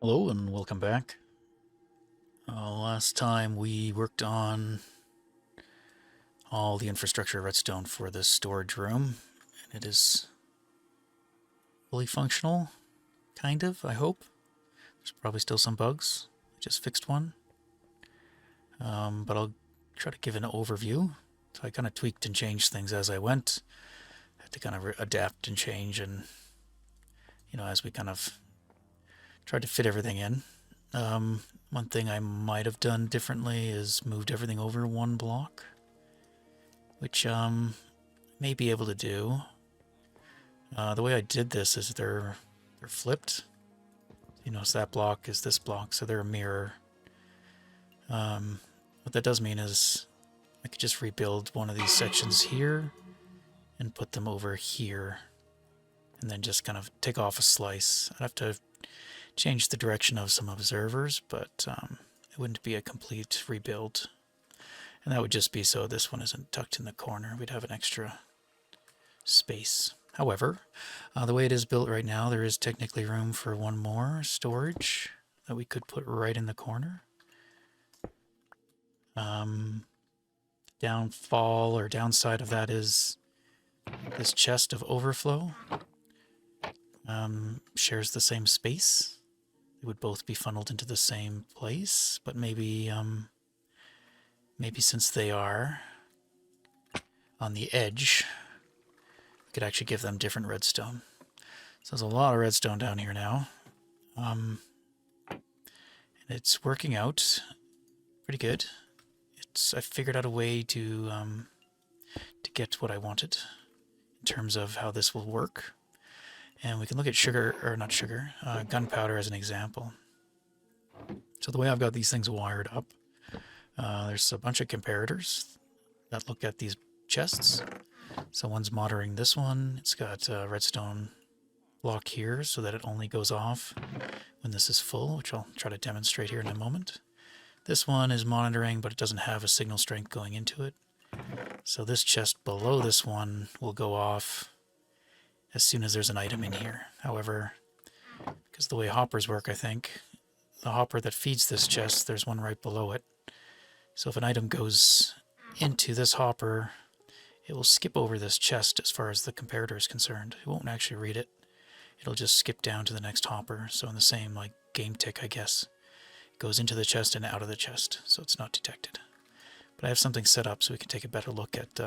Hello and welcome back. Last time we worked on all the infrastructure redstone for this storage room, and it is fully functional, kind of, I hope. There's probably still some bugs. I just fixed one. But I'll try to give an overview. So I kind of tweaked and changed things as I went. Had to kind of adapt and change and, as we kind of tried to fit everything in. One thing I might have done differently is moved everything over one block, which may be able to do. The way I did this is they're flipped. You notice that block is this block, so they're a mirror. What that does mean is I could just rebuild one of these sections here and put them over here, and then just kind of take off a slice. I'd have to change the direction of some observers, but it wouldn't be a complete rebuild. And that would just be so this one isn't tucked in the corner. We'd have an extra space. However, the way it is built right now, there is technically room for one more storage that we could put right in the corner. Downfall or downside of that is this chest of overflow shares the same space. They would both be funneled into the same place, but maybe since they are on the edge, we could actually give them different redstone. So there's a lot of redstone down here now. And it's working out pretty good. I figured out a way to get what I wanted in terms of how this will work. And we can look at gunpowder as an example. So the way I've got these things wired up, there's a bunch of comparators that look at these chests. So one's monitoring this one. It's got a redstone block here so that it only goes off when this is full, which I'll try to demonstrate here in a moment. This one is monitoring, but it doesn't have a signal strength going into it. So this chest below this one will go off as soon as there's an item in here. However, because the way hoppers work, I think, the hopper that feeds this chest, there's one right below it. So if an item goes into this hopper, it will skip over this chest as far as the comparator is concerned. It won't actually read it. It'll just skip down to the next hopper. So in the same like game tick, I guess. It goes into the chest and out of the chest, so it's not detected. But I have something set up so we can take a better look at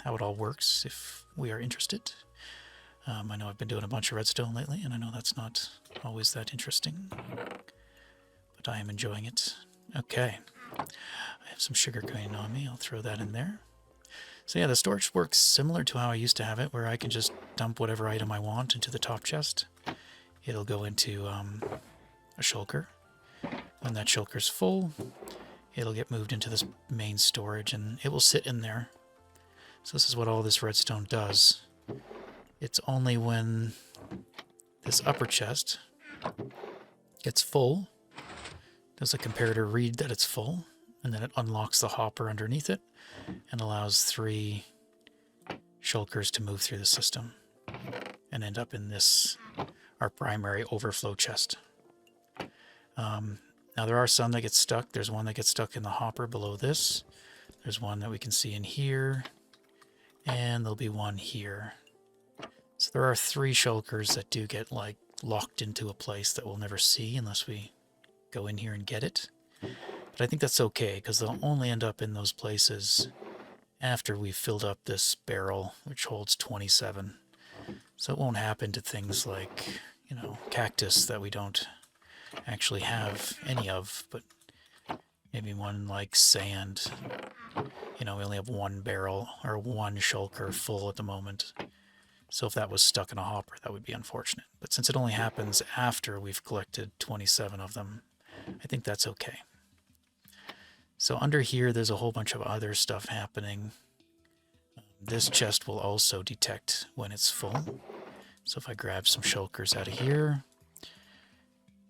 how it all works if we are interested. I know I've been doing a bunch of redstone lately, and I know that's not always that interesting, but I am enjoying it. Okay, I have some sugar cane on me. I'll throw that in there. So yeah, the storage works similar to how I used to have it, where I can just dump whatever item I want into the top chest. It'll go into a shulker. When that shulker's full, it'll get moved into this main storage, and it will sit in there. So this is what all this redstone does. It's only when this upper chest gets full does the comparator read that it's full, and then it unlocks the hopper underneath it and allows 3 shulkers to move through the system and end up in this, our primary overflow chest. Now there are some that get stuck. There's one that gets stuck in the hopper below this. There's one that we can see in here, and there'll be one here. So there are 3 shulkers that do get like locked into a place that we'll never see unless we go in here and get it. But I think that's okay, because they'll only end up in those places after we've filled up this barrel, which holds 27. So it won't happen to things like, cactus that we don't actually have any of, but maybe one like sand. We only have 1 barrel or 1 shulker full at the moment. So if that was stuck in a hopper, that would be unfortunate. But since it only happens after we've collected 27 of them, I think that's okay. So under here, there's a whole bunch of other stuff happening. This chest will also detect when it's full. So if I grab some shulkers out of here,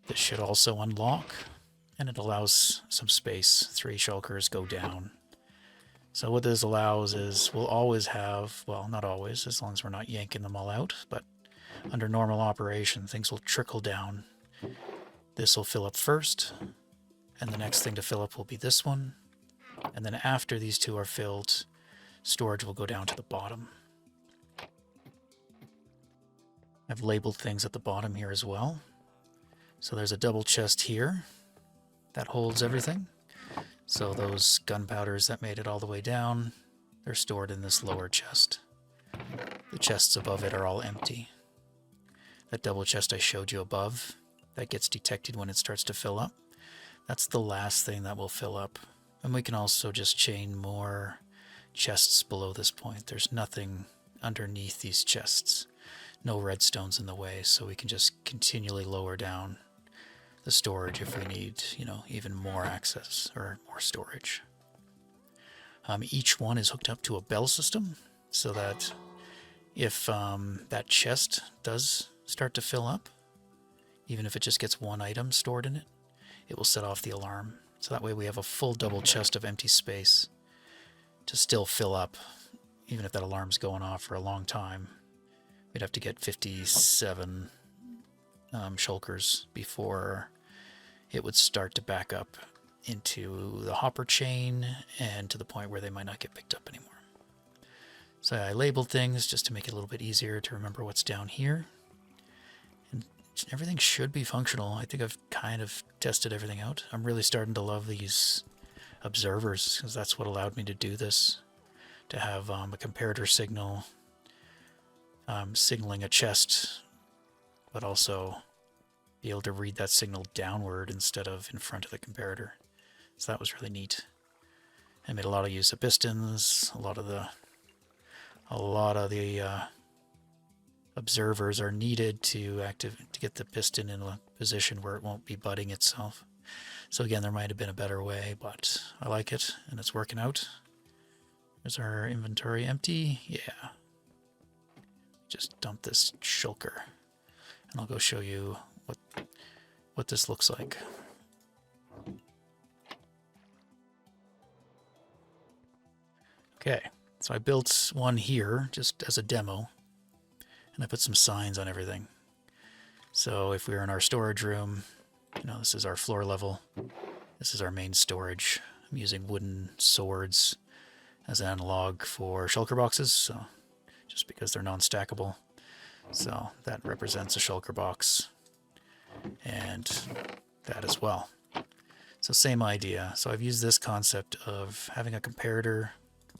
this should also unlock, and it allows some space. 3 shulkers go down. So what this allows is we'll always have, well, not always, as long as we're not yanking them all out, but under normal operation, things will trickle down This will fill up first, and the next thing to fill up will be this one. And then after these two are filled, storage will go down to the bottom. I've labeled things at the bottom here as well. So there's a double chest here that holds everything. So those gunpowders that made it all the way down, they're stored in this lower chest. The chests above it are all empty. That double chest I showed you above, that gets detected when it starts to fill up. That's the last thing that will fill up. And we can also just chain more chests below this point. There's nothing underneath these chests. No redstones in the way, so we can just continually lower down the storage if we need, even more access or more storage. Each one is hooked up to a bell system, so that if that chest does start to fill up, even if it just gets one item stored in it, it will set off the alarm. So that way we have a full double chest of empty space to still fill up, even if that alarm's going off for a long time. We'd have to get 57 shulkers before it would start to back up into the hopper chain and to the point where they might not get picked up anymore. So I labeled things just to make it a little bit easier to remember what's down here. And everything should be functional. I think I've kind of tested everything out. I'm really starting to love these observers, because that's what allowed me to do this. To have a comparator signal signaling a chest, but also be able to read that signal downward instead of in front of the comparator. So that was really neat. I made a lot of use of pistons. A lot of the observers are needed to get the piston in a position where it won't be butting itself. So again, there might have been a better way, but I like it and it's working out. Is our inventory empty? Yeah. Just dump this shulker, and I'll go show you what this looks like. Okay, so I built one here just as a demo, and I put some signs on everything. So if we were in our storage room, this is our floor level. This is our main storage. I'm using wooden swords as an analog for shulker boxes, so just because they're non-stackable. So that represents a shulker box, and that as well. So same idea. So I've used this concept of having a comparator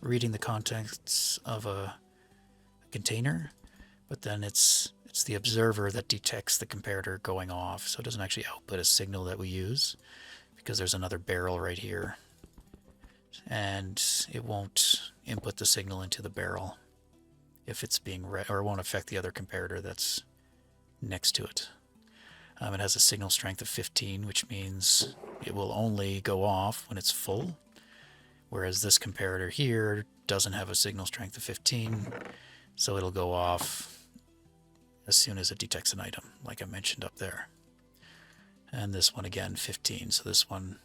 reading the contents of a container, but then it's the observer that detects the comparator going off. So it doesn't actually output a signal that we use, because there's another barrel right here, and it won't input the signal into the barrel if it's being read, or it won't affect the other comparator that's next to it. It has a signal strength of 15, which means it will only go off when it's full, whereas this comparator here doesn't have a signal strength of 15, so it'll go off as soon as it detects an item, like I mentioned up there. And this one again, 15, so this one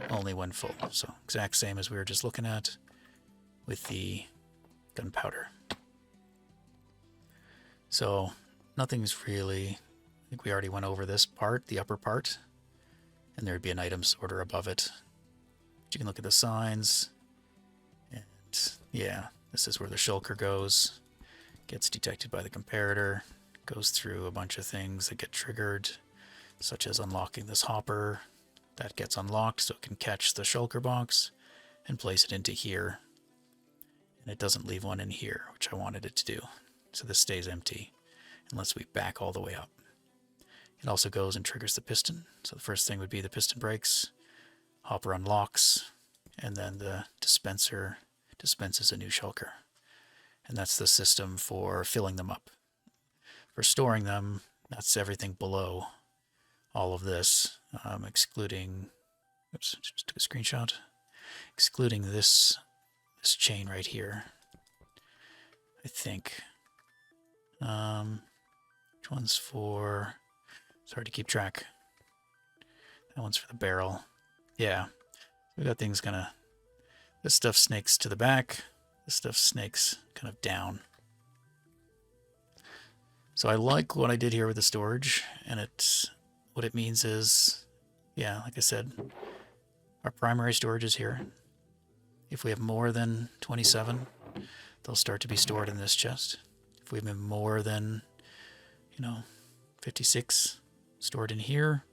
only when full. So exact same as we were just looking at with the gunpowder. So nothing's really, I think we already went over this part, the upper part, and there'd be an item sorter above it. But you can look at the signs, and yeah, this is where the shulker goes, gets detected by the comparator, goes through a bunch of things that get triggered, such as unlocking this hopper. That gets unlocked so it can catch the shulker box and place it into here. And it doesn't leave one in here, which I wanted it to do. So this stays empty unless we back all the way up. It also goes and triggers the piston. So the first thing would be the piston breaks, hopper unlocks, and then the dispenser dispenses a new shulker. And that's the system for filling them up. For storing them, that's everything below all of this, excluding, oops, just took a screenshot, excluding this chain right here, I think. Which one's for, it's hard to keep track. That one's for the barrel. Yeah, we got things this stuff snakes to the back, this stuff snakes kind of down. So I like what I did here with the storage, and what it means is, yeah, like I said, our primary storage is here. If we have more than 27, they'll start to be stored in this chest. If we have more than, 56 stored in here,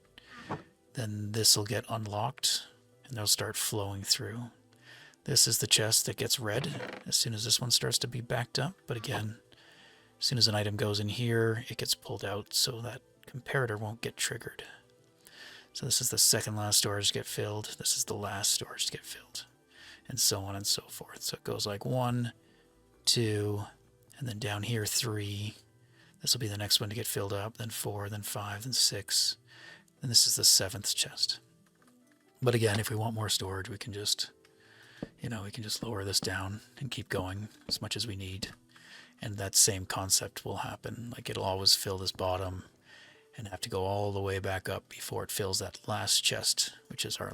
then this will get unlocked and they'll start flowing through. This is the chest that gets red as soon as this one starts to be backed up. But again, as soon as an item goes in here, it gets pulled out so that comparator won't get triggered. So this is the second last storage to get filled. This is the last storage to get filled. And so on and so forth. So it goes like 1, 2, and then down here 3. This will be the next one to get filled up, then 4, then 5, then 6. And this is the 7th chest. But again, if we want more storage, we can just, we can just lower this down and keep going as much as we need. And that same concept will happen. Like it'll always fill this bottom and have to go all the way back up before it fills that last chest, which is our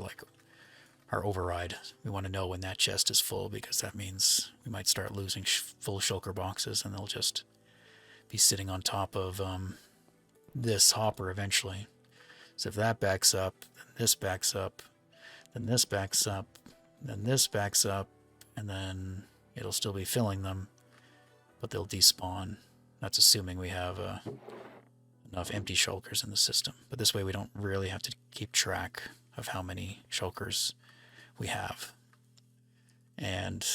override. We want to know when that chest is full because that means we might start losing full shulker boxes and they'll just be sitting on top of this hopper eventually. So if that backs up, then this backs up, then this backs up, then this backs up, and then it'll still be filling them, but they'll despawn. That's assuming we have enough empty shulkers in the system. But this way we don't really have to keep track of how many shulkers we have. And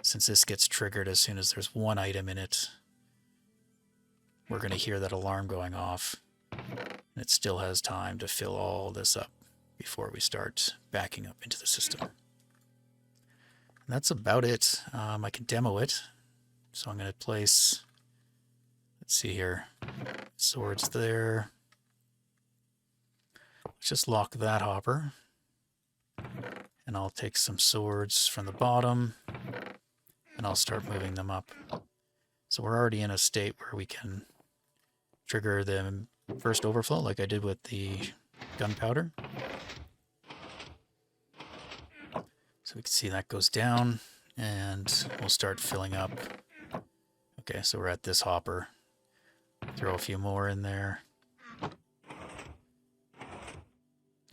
since this gets triggered as soon as there's one item in it, we're going to hear that alarm going off, and it still has time to fill all this up before we start backing up into the system. And that's about it. I can demo it. So I'm going to place, let's see here, swords there. Let's just lock that hopper. And I'll take some swords from the bottom and I'll start moving them up. So we're already in a state where we can trigger the first overflow like I did with the gunpowder. So we can see that goes down and we'll start filling up. Okay, so we're at this hopper. Throw a few more in there. And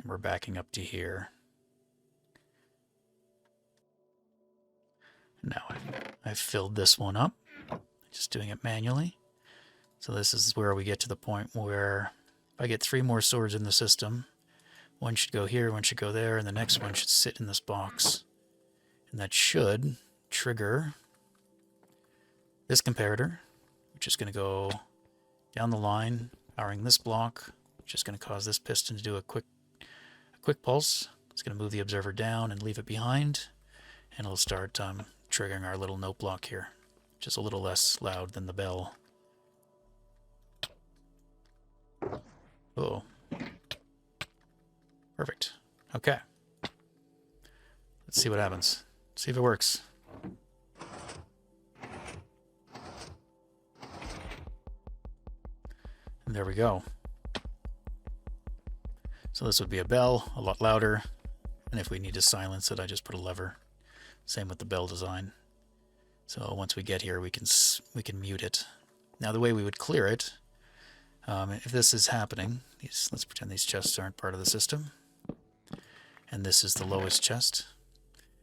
we're backing up to here. Now I've filled this one up, just doing it manually. So this is where we get to the point where if I get 3 more swords in the system, one should go here, one should go there, and the next one should sit in this box. And that should trigger this comparator, which is going to go down the line, powering this block, which is going to cause this piston to do a quick pulse. It's going to move the observer down and leave it behind, and it'll start triggering our little note block here, which is a little less loud than the bell. Oh, perfect. Okay. Let's see what happens. See if it works. And there we go. So this would be a bell, a lot louder. And if we need to silence it, I just put a lever. Same with the bell design. So once we get here, we can mute it. Now the way we would clear it, if this is happening, let's pretend these chests aren't part of the system. And this is the lowest chest.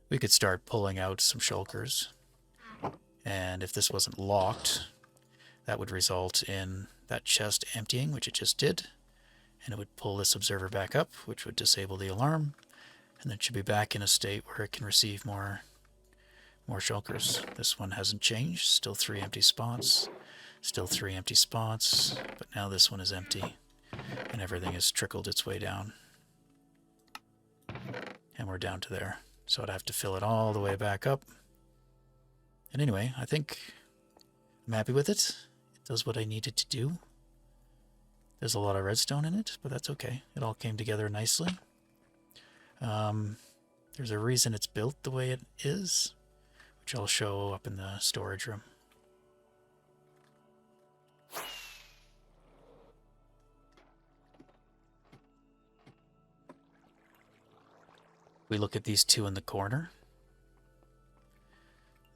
We could start pulling out some shulkers. And if this wasn't locked, that would result in that chest emptying, which it just did. And it would pull this observer back up, which would disable the alarm. And then it should be back in a state where it can receive more shulkers. This one hasn't changed. Still 3 empty spots. Still 3 empty spots. But now this one is empty. And everything has trickled its way down. And we're down to there. So I'd have to fill it all the way back up. And anyway, I think I'm happy with it. It does what I needed to do. There's a lot of redstone in it, but that's okay. It all came together nicely. There's a reason it's built the way it is, which I'll show up in the storage room. We look at these 2 in the corner.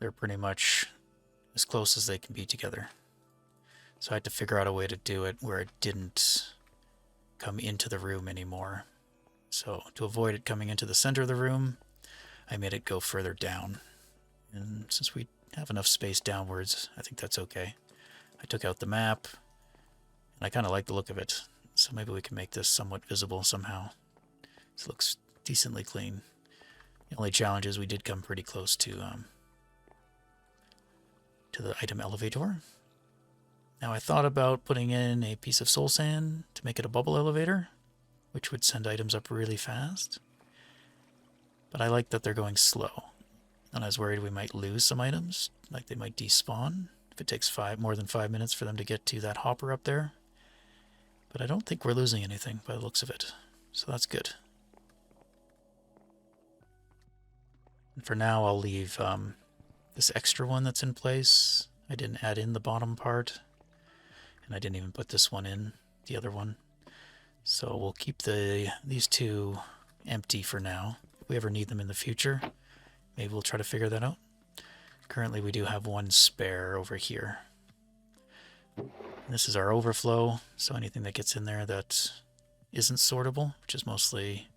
They're pretty much as close as they can be together. So I had to figure out a way to do it where it didn't come into the room anymore. So to avoid it coming into the center of the room, I made it go further down. And since we have enough space downwards, I think that's okay. I took out the map, and I kind of like the look of it. So maybe we can make this somewhat visible somehow. This looks decently clean. The only challenge is we did come pretty close to the item elevator. Now I thought about putting in a piece of soul sand to make it a bubble elevator, which would send items up really fast. But I like that they're going slow. And I was worried we might lose some items, like they might despawn if it takes more than 5 minutes for them to get to that hopper up there. But I don't think we're losing anything by the looks of it, so that's good. And for now, I'll leave this extra one that's in place. I didn't add in the bottom part, and I didn't even put this one in, the other one. So we'll keep these two empty for now. If we ever need them in the future, maybe we'll try to figure that out. Currently, we do have one spare over here. This is our overflow, so anything that gets in there that isn't sortable, which is mostly,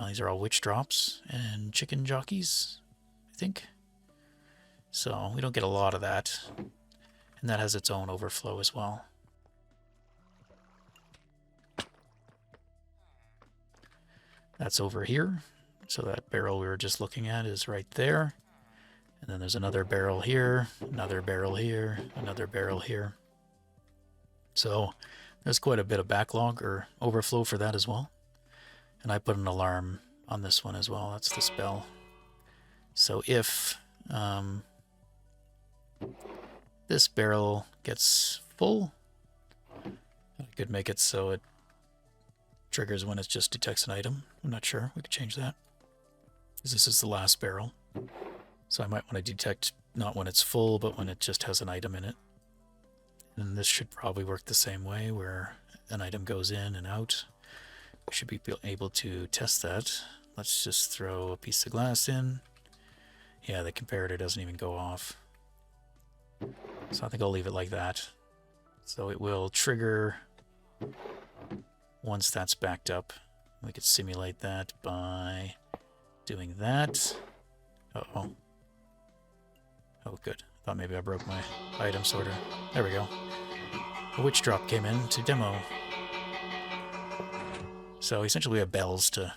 these are all witch drops and chicken jockeys, I think. So we don't get a lot of that, and that has its own overflow as well. That's over here, so that barrel we were just looking at is right there. And then there's another barrel here, another barrel here, another barrel here. So there's quite a bit of backlog or overflow for that as well. And I put an alarm on this one as well. That's the spell. So if this barrel gets full, I could make it so it triggers when it just detects an item. I'm not sure. We could change that, because this is the last barrel. So I might want to detect not when it's full, but when it just has an item in it. And this should probably work the same way, where an item goes in and out. We should be able to test that. Let's just throw a piece of glass in. Yeah, the comparator doesn't even go off. So I think I'll leave it like that. So it will trigger once that's backed up. We could simulate that by doing that. Uh-oh. Oh, good. Thought maybe I broke my item sorter. There we go. A witch drop came in to demo. So essentially we have bells to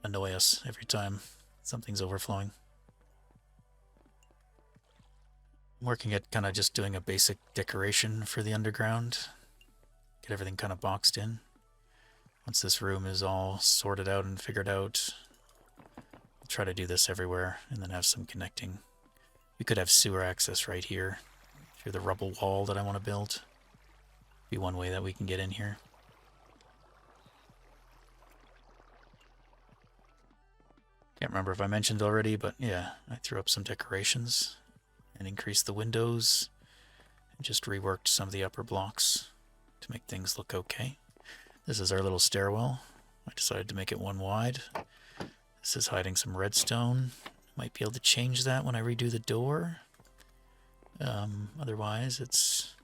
annoy us every time something's overflowing. I'm working at kind of just doing a basic decoration for the underground. Get everything kind of boxed in. Once this room is all sorted out and figured out, I'll try to do this everywhere and then have some connecting. We could have sewer access right here through the rubble wall that I want to build. Be one way that we can get in here. Can't remember if I mentioned already, but yeah, I threw up some decorations and increased the windows and just reworked some of the upper blocks to make things look okay. This is our little stairwell. I decided to make it one wide. This is hiding some redstone. Might be able to change that when I redo the door. Otherwise, it's,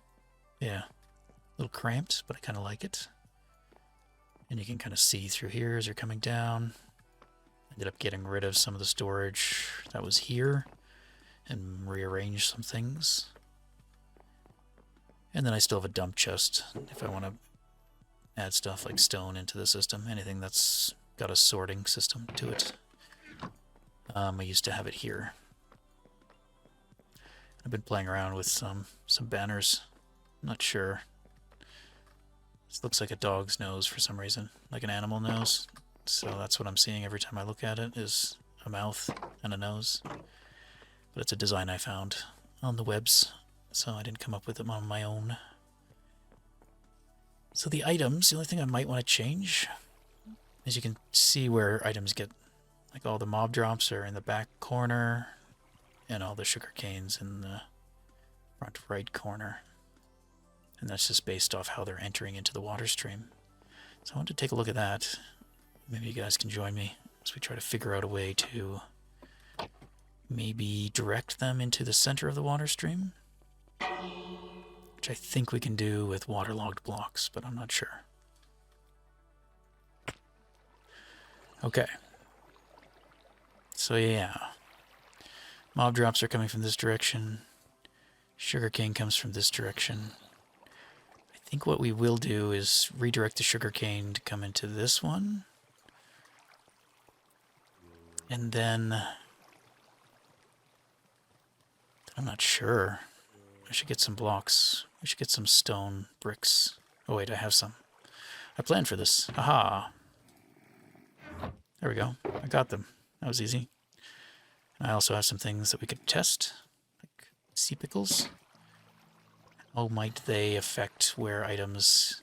yeah, a little cramped, but I kind of like it. And you can kind of see through here as you're coming down. Ended up getting rid of some of the storage that was here and rearranged some things. And then I still have a dump chest if I want to add stuff like stone into the system. Anything that's got a sorting system to it. I used to have it here. I've been playing around with some banners. Not sure. This looks like a dog's nose for some reason, like an animal nose. So that's what I'm seeing every time I look at it, is a mouth and a nose. But it's a design I found on the webs, so I didn't come up with them on my own. So the items, the only thing I might want to change is you can see where items get, like all the mob drops are in the back corner, and all the sugar canes in the front right corner. And that's just based off how they're entering into the water stream. So I want to take a look at that. Maybe you guys can join me as we try to figure out a way to maybe direct them into the center of the water stream, which I think we can do with waterlogged blocks, but I'm not sure. Okay. So yeah. Mob drops are coming from this direction. Sugarcane comes from this direction. I think what we will do is redirect the sugarcane to come into this one. And then... I'm not sure. I should get some blocks. I should get some stone bricks. Oh wait, I have some. I planned for this. Aha! There we go. I got them. That was easy. I also have some things that we could test, like sea pickles. How might they affect where items...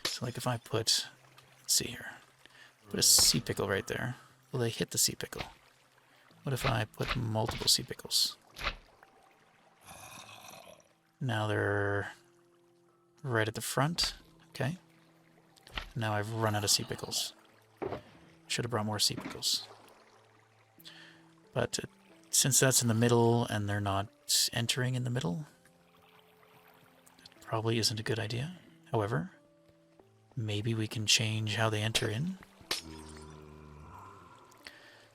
So like if I put... Let's see here. Put a sea pickle right there. Will they hit the sea pickle? What if I put multiple sea pickles? Now they're right at the front. Okay. Now I've run out of sea pickles. Should have brought more sea pickles. But since that's in the middle and they're not entering in the middle, that probably isn't a good idea. However, maybe we can change how they enter in.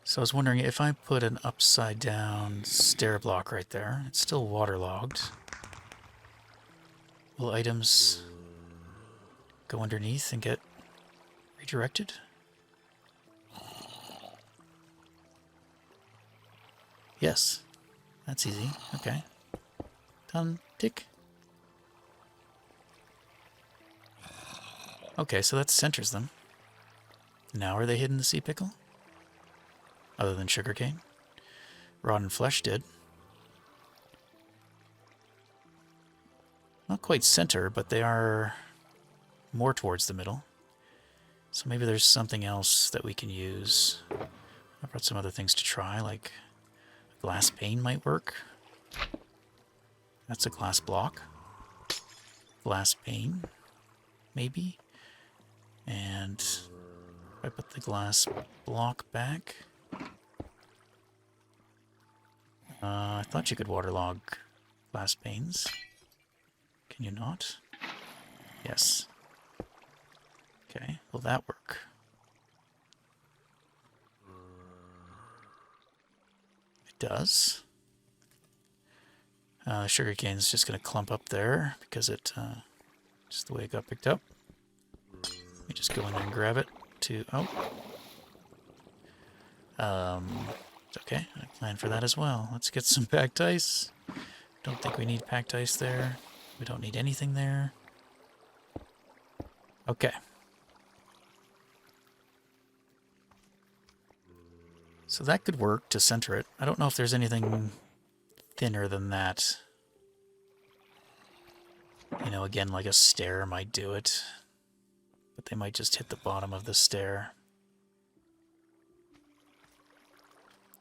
So I was wondering if I put an upside down stair block right there, it's still waterlogged. Will items go underneath and get redirected? Yes. That's easy. Okay. Done. Tick. Okay, so that centers them. Now are they hidden the sea pickle? Other than sugarcane? Rotten flesh did. Not quite center, but they are more towards the middle. So maybe there's something else that we can use. I brought some other things to try, like a glass pane might work. That's a glass block. Glass pane, maybe. And if I put the glass block back... I thought you could waterlog glass panes. Can you not? Yes. Okay, will that work? It does. Sugarcane is just going to clump up there because it, just the way it got picked up. Let me just go in there and grab it to, it's okay, I planned for that as well. Let's get some packed ice. Don't think we need packed ice there. We don't need anything there. Okay. So that could work to center it. I don't know if there's anything thinner than that. You know, again, like a stair might do it. But they might just hit the bottom of the stair.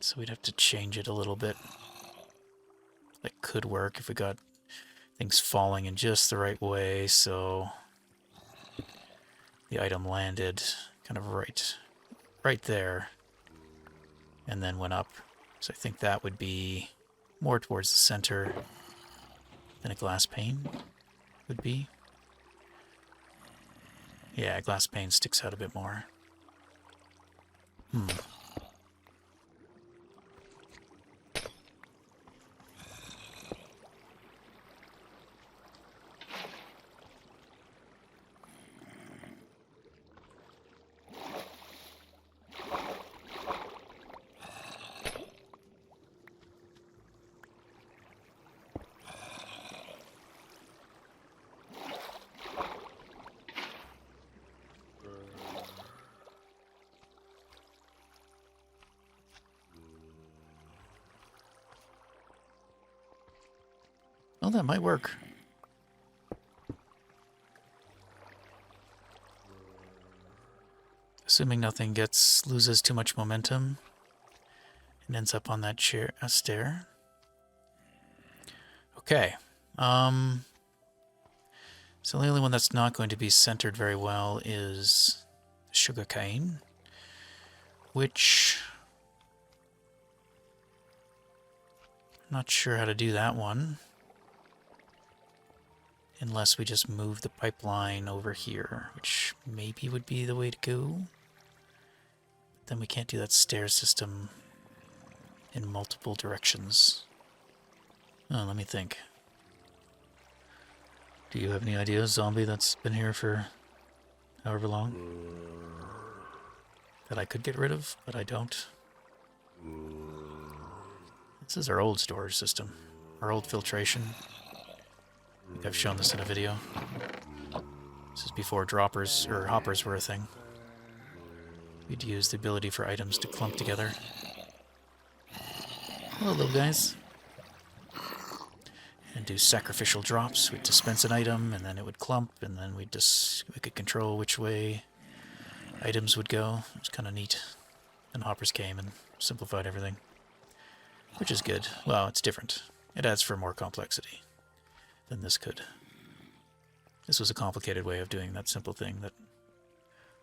So we'd have to change it a little bit. That could work if we got things falling in just the right way, so the item landed kind of right there, and then went up. So I think that would be more towards the center than a glass pane would be. Yeah, glass pane sticks out a bit more. Well, that might work. Assuming nothing loses too much momentum and ends up on that stair. Okay. So the only one that's not going to be centered very well is the sugarcane, which I'm not sure how to do that one. Unless we just move the pipeline over here, which maybe would be the way to go. then we can't do that stair system in multiple directions. Oh, let me think. Do you have any ideas, zombie that's been here for however long? That I could get rid of, but I don't. This is our old storage system. Our old filtration. I think I've shown this in a video. This is before droppers, or hoppers were a thing. We'd use the ability for items to clump together. Hello, little guys. And do sacrificial drops. We'd dispense an item, and then it would clump, and then we could control which way items would go. It was kind of neat. And hoppers came and simplified everything. Which is good. Well, it's different. It adds for more complexity than this could. This was a complicated way of doing that simple thing that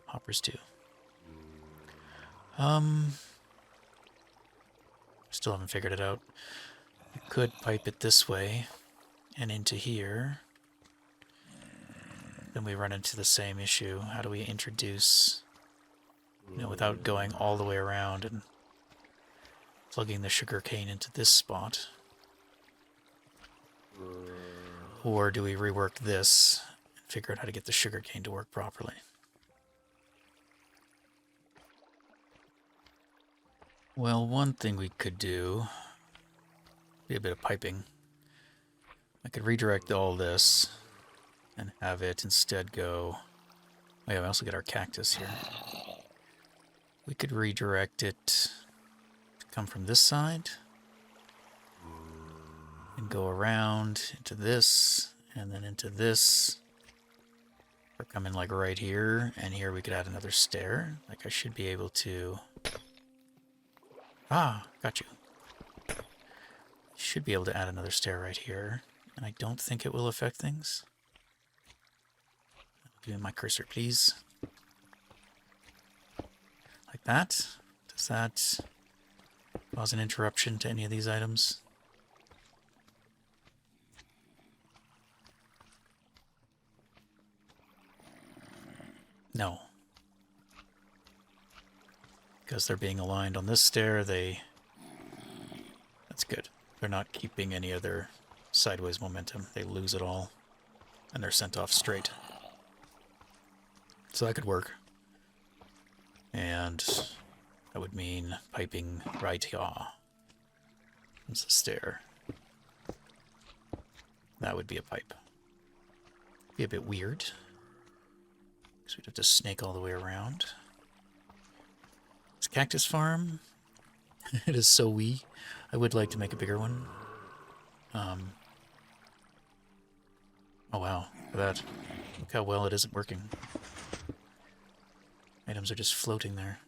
hoppers do. Still haven't figured it out. You could pipe it this way and into here. Then we run into the same issue. How do we introduce, without going all the way around and plugging the sugar cane into this spot? Or do we rework this and figure out how to get the sugar cane to work properly? Well, one thing we could do be a bit of piping. I could redirect all this and have it instead go... Oh yeah, we also get our cactus here. We could redirect it to come from this side and go around into this and then into this. Or come in like right here, and here we could add another stair. Like I should be able to... Ah, got you. Should be able to add another stair right here, and I don't think it will affect things. Give me my cursor, please. Like that. Does that cause an interruption to any of these items? No. Because they're being aligned on this stair, that's good. They're not keeping any other sideways momentum. They lose it all, and they're sent off straight. So that could work. And that would mean piping right here. There's a stair. That would be a pipe. Be a bit weird. Because we'd have to snake all the way around. This cactus farm, it is so wee. I would like to make a bigger one. Oh wow, look at that. Look how well it isn't working. Items are just floating there.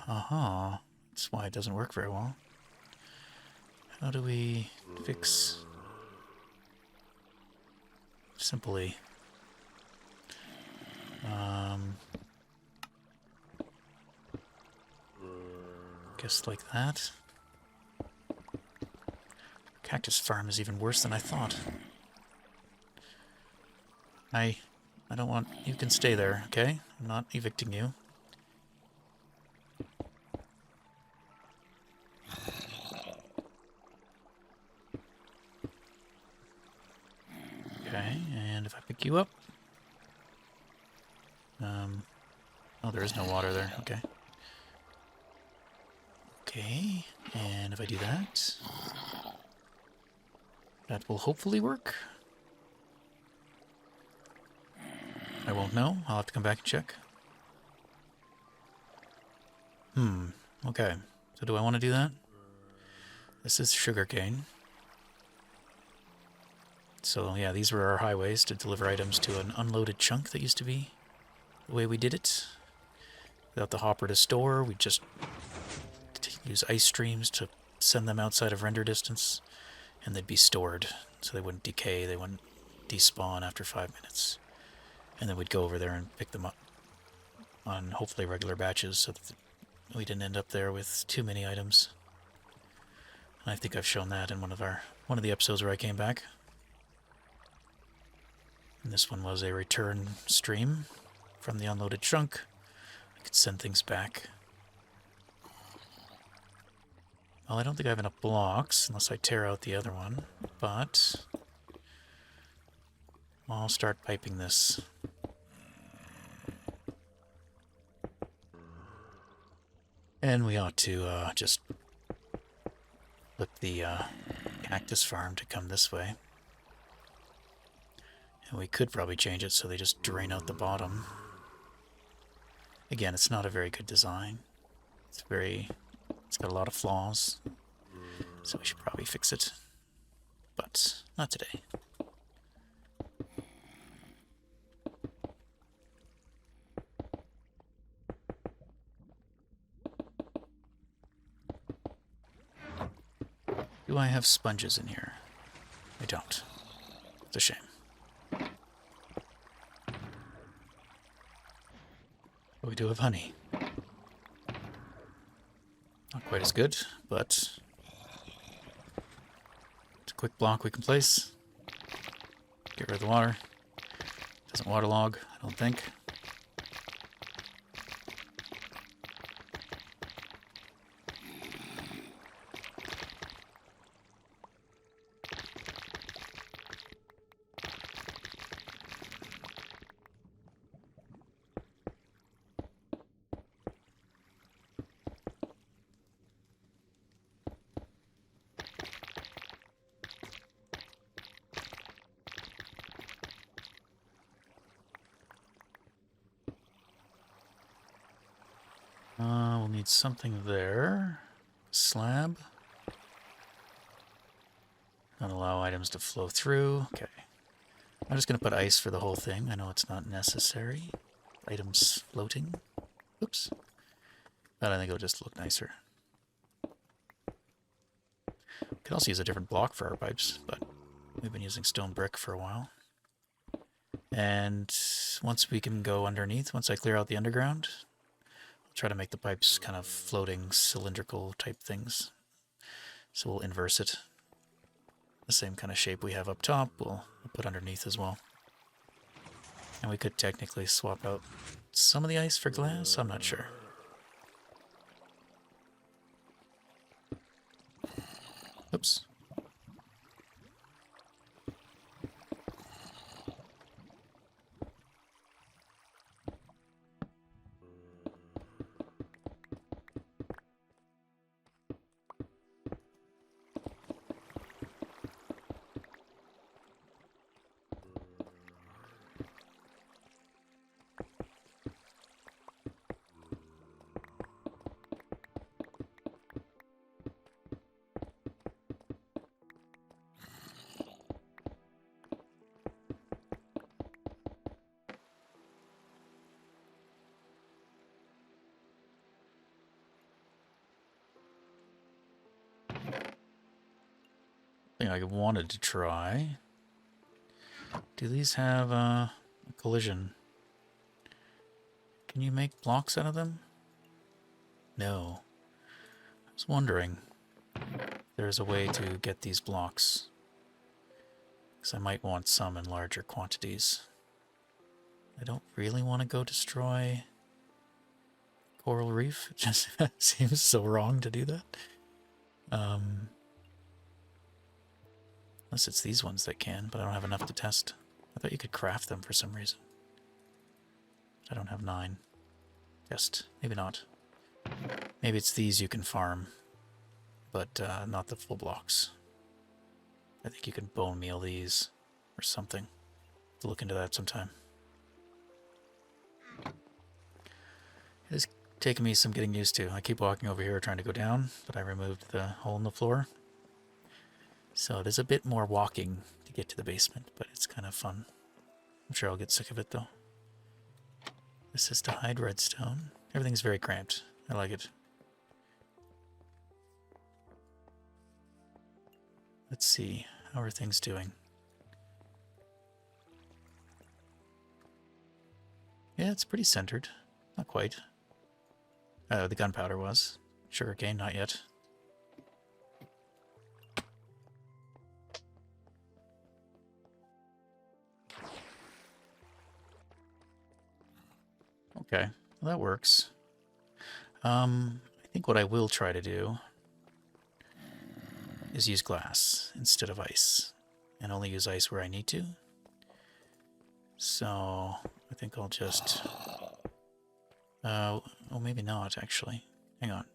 Aha, that's why it doesn't work very well. How do we fix... Simply... Guess like that. Cactus farm is even worse than I thought. I don't want... You can stay there, okay? I'm not evicting you. Okay, and if I pick you up... Oh, there is no water there, okay. Okay, and if I do that... That will hopefully work. I won't know. I'll have to come back and check. Okay. So do I want to do that? This is sugarcane. So yeah, these were our highways to deliver items to an unloaded chunk that used to be the way we did it. Without the hopper to store, we just use ice streams to send them outside of render distance, and they'd be stored so they wouldn't decay, they wouldn't despawn after 5 minutes. And then we'd go over there and pick them up on hopefully regular batches so that we didn't end up there with too many items. And I think I've shown that in one of the episodes where I came back. And this one was a return stream from the unloaded chunk Could send things back. Well, I don't think I have enough blocks unless I tear out the other one, but I'll start piping this. And we ought to just flip the cactus farm to come this way. And we could probably change it so they just drain out the bottom. Again, it's not a very good design. It's got a lot of flaws. So we should probably fix it. But not today. Do I have sponges in here? I don't. It's a shame. But we do have honey. Not quite as good, but it's a quick block we can place. Get rid of the water. Doesn't waterlog, I don't think. We'll need something there. Slab. Not allow items to flow through. Okay. I'm just going to put ice for the whole thing. I know it's not necessary. Items floating. Oops. But I think it'll just look nicer. Could also use a different block for our pipes, but we've been using stone brick for a while. And once we can go underneath, once I clear out the underground, try to make the pipes kind of floating cylindrical type things. So we'll inverse it. The same kind of shape we have up top, we'll put underneath as well. And we could technically swap out some of the ice for glass, I'm not sure. Oops. Thing I wanted to try. Do these have a collision? Can you make blocks out of them? No. I was wondering if there's a way to get these blocks. Because I might want some in larger quantities. I don't really want to go destroy coral reef. It just seems so wrong to do that. Unless it's these ones that can, but I don't have enough to test. I thought you could craft them for some reason. I don't have 9. Test. Maybe not. Maybe it's these you can farm, but not the full blocks. I think you can bone meal these or something. I'll look into that sometime. It's taken me some getting used to. I keep walking over here trying to go down, but I removed the hole in the floor. So it is a bit more walking to get to the basement, but it's kind of fun. I'm sure I'll get sick of it though. This is to hide redstone. Everything's very cramped. I like it. Let's see. How are things doing? Yeah, it's pretty centered. Not quite. The gunpowder was. Sugarcane, not yet. Okay, well, that works. I think what I will try to do is use glass instead of ice, and only use ice where I need to. So I think I'll just... oh, maybe not, actually. Hang on.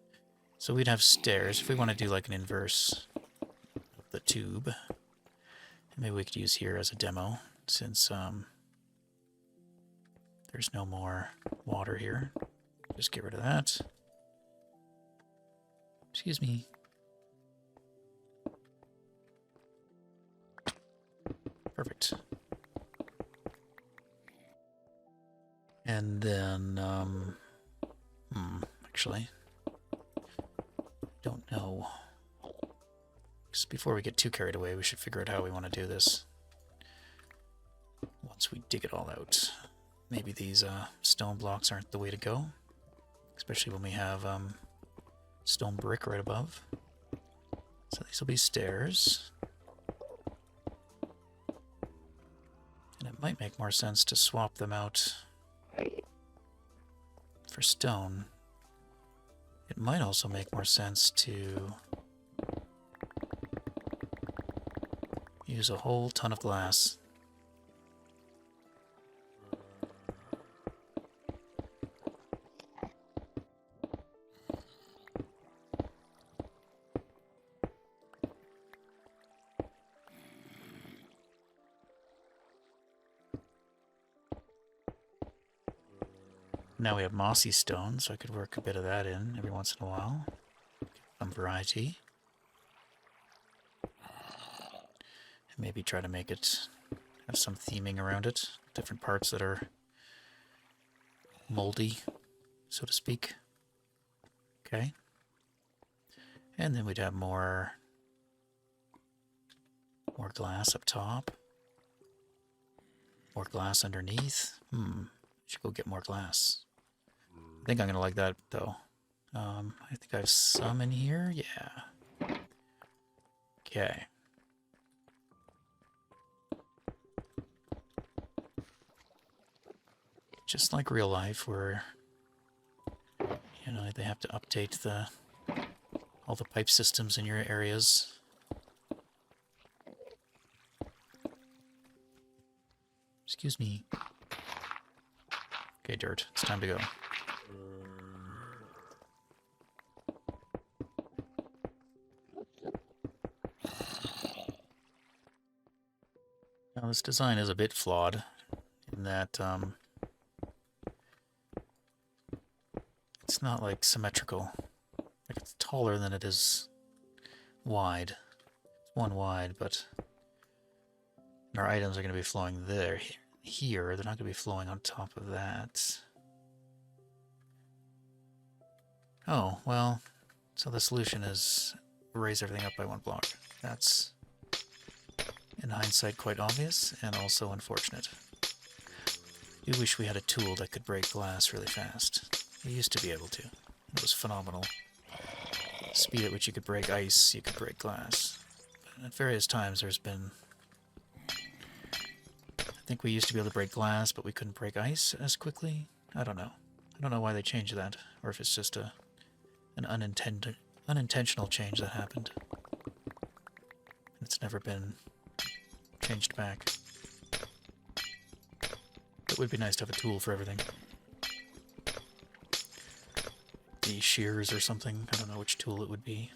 So we'd have stairs. If we want to do like an inverse of the tube, maybe we could use here as a demo, since there's no more water here. Just get rid of that. Excuse me. Perfect. And then, actually, don't know. Just before we get too carried away, we should figure out how we want to do this. Once we dig it all out. Maybe these stone blocks aren't the way to go, especially when we have stone brick right above. So these will be stairs. And it might make more sense to swap them out for stone. It might also make more sense to use a whole ton of glass. Now we have mossy stone, so I could work a bit of that in every once in a while. Some variety. And maybe try to make it have some theming around it. Different parts that are moldy, so to speak. Okay. And then we'd have more glass up top. More glass underneath. Should go get more glass. I think I'm gonna like that though. I think I have some in here. Yeah. Okay. Just like real life, where they have to update all the pipe systems in your areas. Excuse me. Okay, dirt. It's time to go. Now, this design is a bit flawed in that it's not like symmetrical. Like, it's taller than it is wide. It's one wide, but our items are going to be flowing there. Here, they're not going to be flowing on top of that. Oh, well, so the solution is raise everything up by one block. That's, in hindsight, quite obvious and also unfortunate. I do wish we had a tool that could break glass really fast. We used to be able to. It was phenomenal. The speed at which you could break ice, you could break glass. But at various times there's been... I think we used to be able to break glass, but we couldn't break ice as quickly. I don't know. I don't know why they changed that, or if it's just an unintentional change that happened. It's never been changed back. It would be nice to have a tool for everything. The shears or something. I don't know which tool it would be.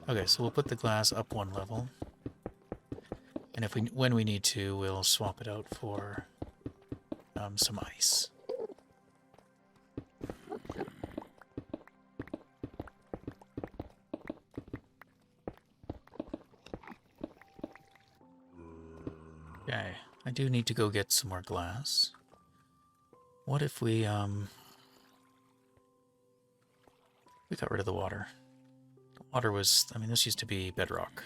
Okay, so we'll put the glass up one level. And when we need to, we'll swap it out for some ice. Okay, I do need to go get some more glass. What if we got rid of the water? The water was, this used to be bedrock.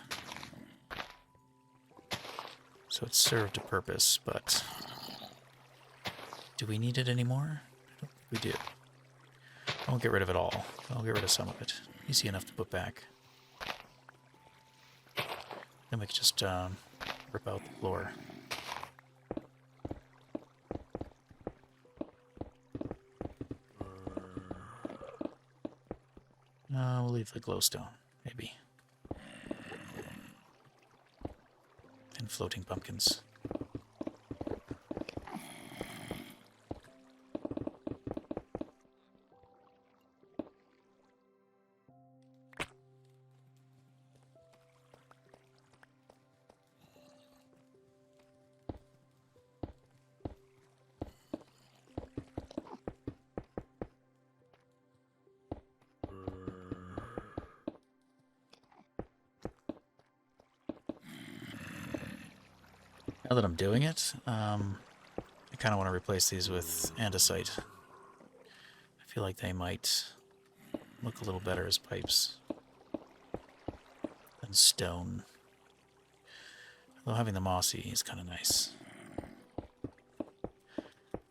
So it served a purpose, but do we need it anymore? I don't think we do. I won't get rid of it all. I'll get rid of some of it. Easy enough to put back. Then we can just rip out the floor. We'll leave the glowstone, maybe. And floating pumpkins. Now that I'm doing it, I kind of want to replace these with andesite. I feel like they might look a little better as pipes than stone. Although having the mossy is kind of nice.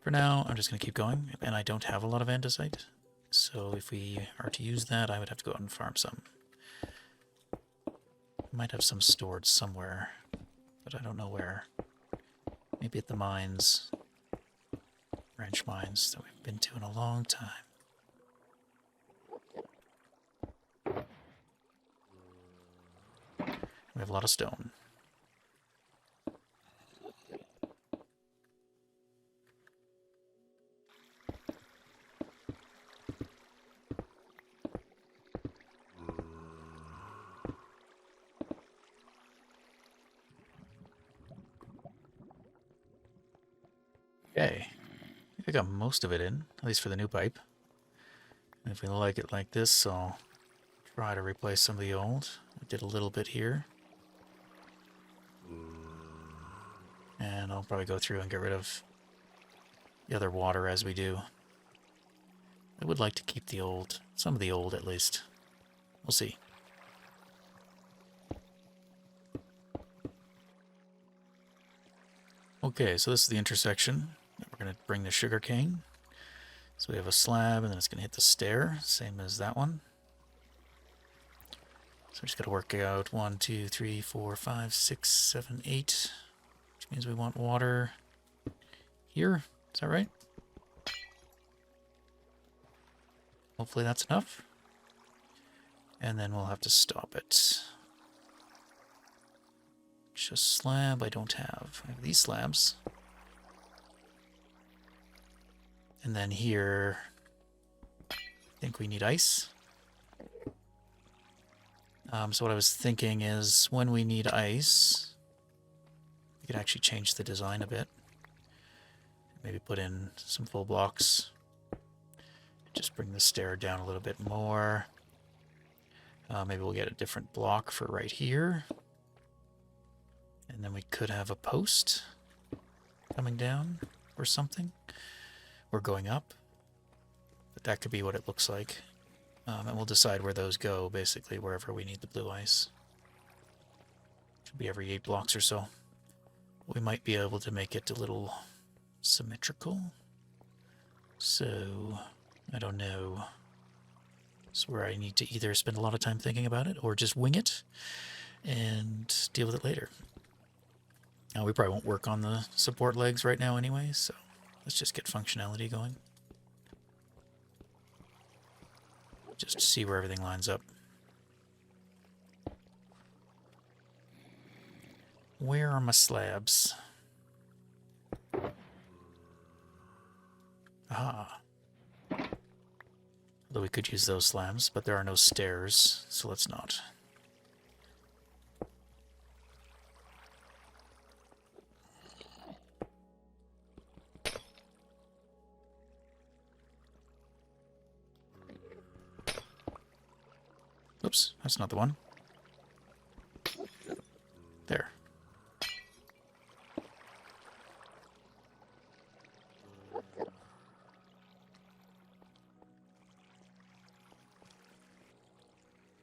For now, I'm just going to keep going, and I don't have a lot of andesite, so if we are to use that, I would have to go out and farm some. I might have some stored somewhere, but I don't know where. Maybe at the mines, branch mines that we've been to in a long time. We have a lot of stone. Okay, I think I got most of it in, at least for the new pipe. And if we like it like this, I'll try to replace some of the old. I did a little bit here. And I'll probably go through and get rid of the other water as we do. I would like to keep the old, some of the old at least. We'll see. Okay, so this is the intersection. We're going to bring the sugar cane. So we have a slab, and then it's going to hit the stair, same as that one. So we just got to work out 1, 2, 3, 4, 5, 6, 7, 8. Which means we want water here. Is that right? Hopefully that's enough. And then we'll have to stop it. Just slab I don't have. I have these slabs. And then here, I think we need ice. So what I was thinking is when we need ice, we could actually change the design a bit. Maybe put in some full blocks. Just bring the stair down a little bit more. Maybe we'll get a different block for right here. And then we could have a post coming down or something. Or going up. But that could be what it looks like. And we'll decide where those go, basically, wherever we need the blue ice. Should be every 8 blocks or so. We might be able to make it a little symmetrical. So, I don't know. It's where I need to either spend a lot of time thinking about it, or just wing it, and deal with it later. Now, we probably won't work on the support legs right now anyway, so let's just get functionality going. Just to see where everything lines up. Where are my slabs? Ah. Although we could use those slabs, but there are no stairs, so let's not. Oops, that's not the one. There.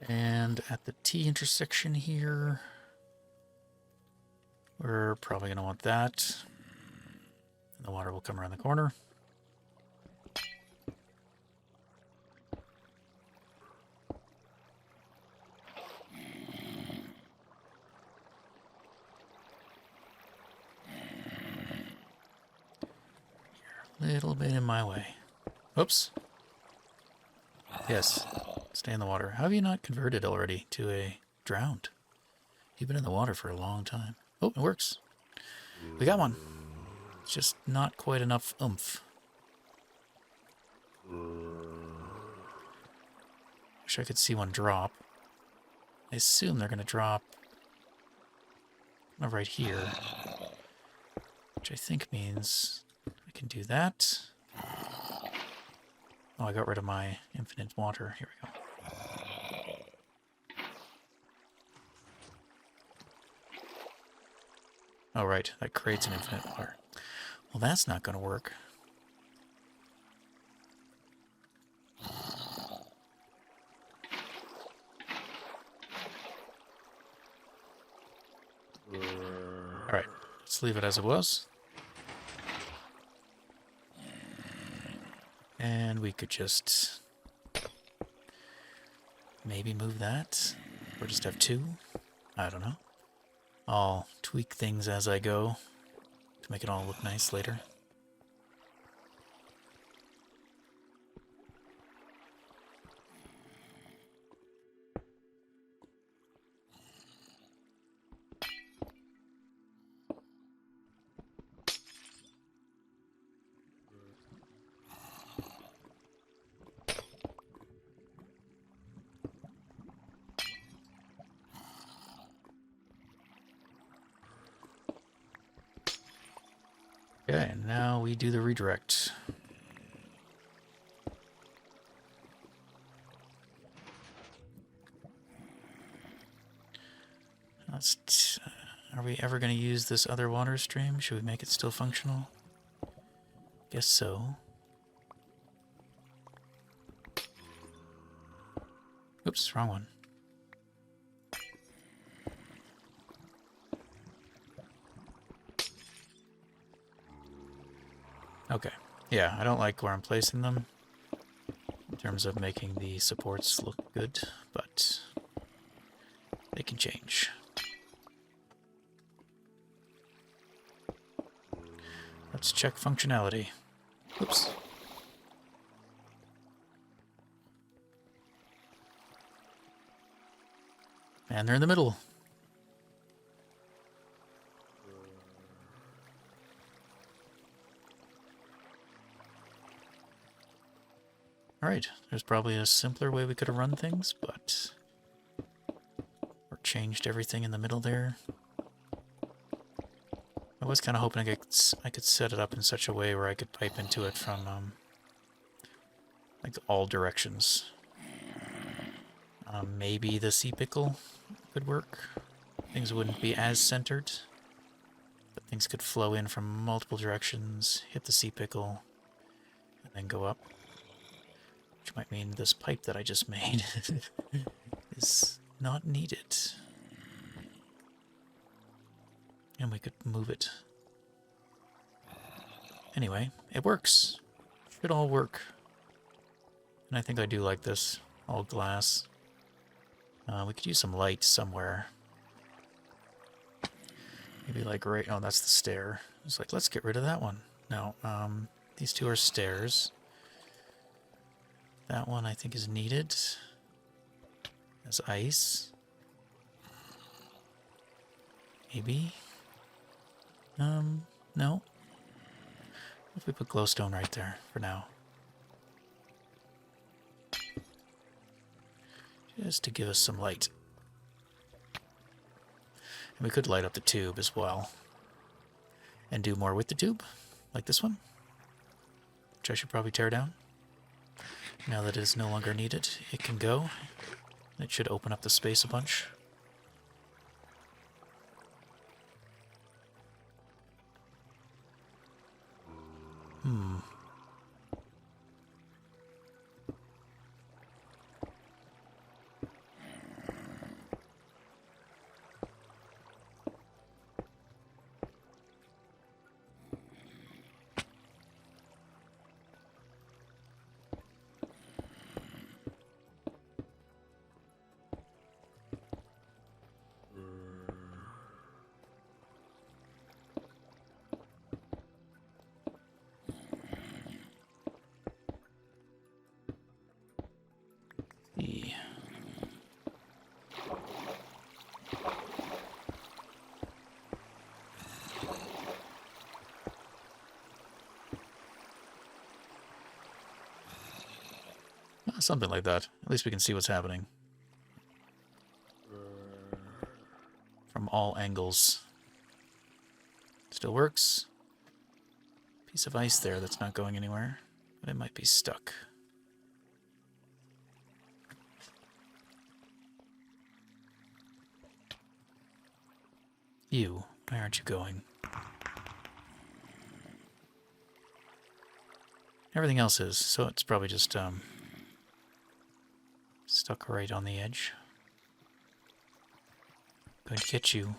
And at the T intersection here, we're probably going to want that. And the water will come around the corner. Little bit in my way. Oops. Yes. Stay in the water. How have you not converted already to a drowned? You've been in the water for a long time. Oh, it works. We got one. It's just not quite enough oomph. Wish I could see one drop. I assume they're going to drop right here, which I think means I can do that. Oh, I got rid of my infinite water. Here we go. Oh, right. That creates an infinite water. Well, that's not going to work. Alright, let's leave it as it was. And we could just maybe move that. Or just have two. I don't know. I'll tweak things as I go to make it all look nice later. Okay, and now we do the redirect. Are we ever going to use this other water stream? Should we make it still functional? Guess so. Oops, wrong one. Okay. Yeah, I don't like where I'm placing them in terms of making the supports look good, but they can change. Let's check functionality. Oops. And they're in the middle. Alright, there's probably a simpler way we could have run things, but... or changed everything in the middle there. I was kind of hoping I could set it up in such a way where I could pipe into it from, like, all directions. Maybe the sea pickle could work. Things wouldn't be as centered, but things could flow in from multiple directions, hit the sea pickle, and then go up. Which might mean this pipe that I just made is not needed. And we could move it. Anyway, it works. Should all work. And I think I do like this. All glass. We could use some light somewhere. Maybe like right... oh, that's the stair. It's like, let's get rid of that one. No, these two are stairs. That one I think is needed. As ice. Maybe. No. If we put glowstone right there for now. Just to give us some light. And we could light up the tube as well. And do more with the tube. Like this one. Which I should probably tear down. Now that it is no longer needed, it can go. It should open up the space a bunch. Something like that. At least we can see what's happening. From all angles. Still works. Piece of ice there that's not going anywhere. But it might be stuck. You, where aren't you going? Everything else is, so it's probably just stuck right on the edge. Going to get you.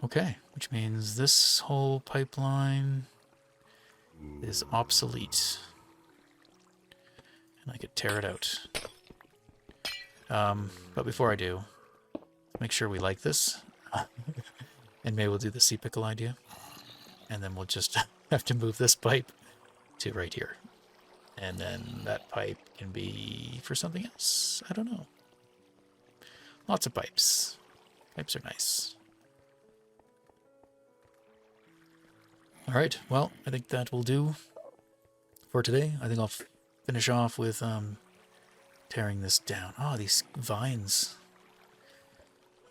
Okay, which means this whole pipeline is obsolete. And I could tear it out. But before I do, make sure we like this. And maybe we'll do the sea pickle idea. And then we'll just have to move this pipe to right here. And then that pipe can be for something else. I don't know. Lots of pipes. Pipes are nice. Alright, well, I think that will do for today. I think I'll finish off with tearing this down. Oh, these vines.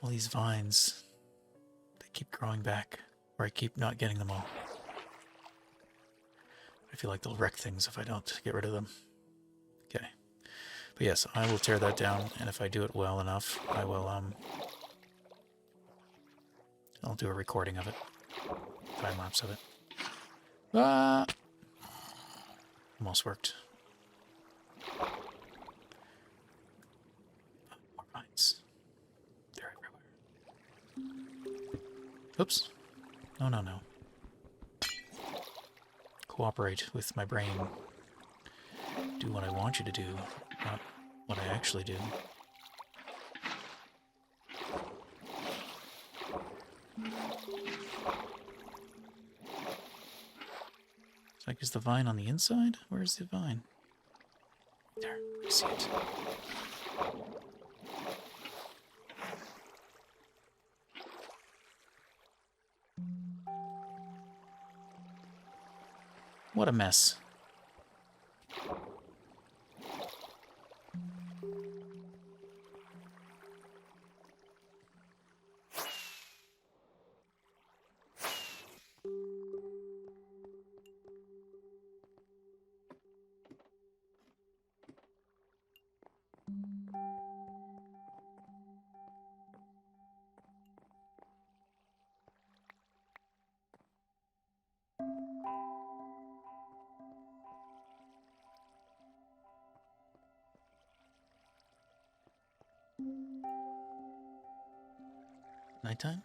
All these vines. They keep growing back. Or I keep not getting them all. I feel like they'll wreck things if I don't get rid of them. Okay. But yes, I will tear that down, and if I do it well enough, I will, I'll do a recording of it. Time-lapse of it. Ah! Almost worked. More vines. They're everywhere. Oops. No, no, no. Cooperate with my brain. Do what I want you to do, not what I actually do. It's like, is the vine on the inside? Where's the vine? There, I see it. What a mess. Nighttime?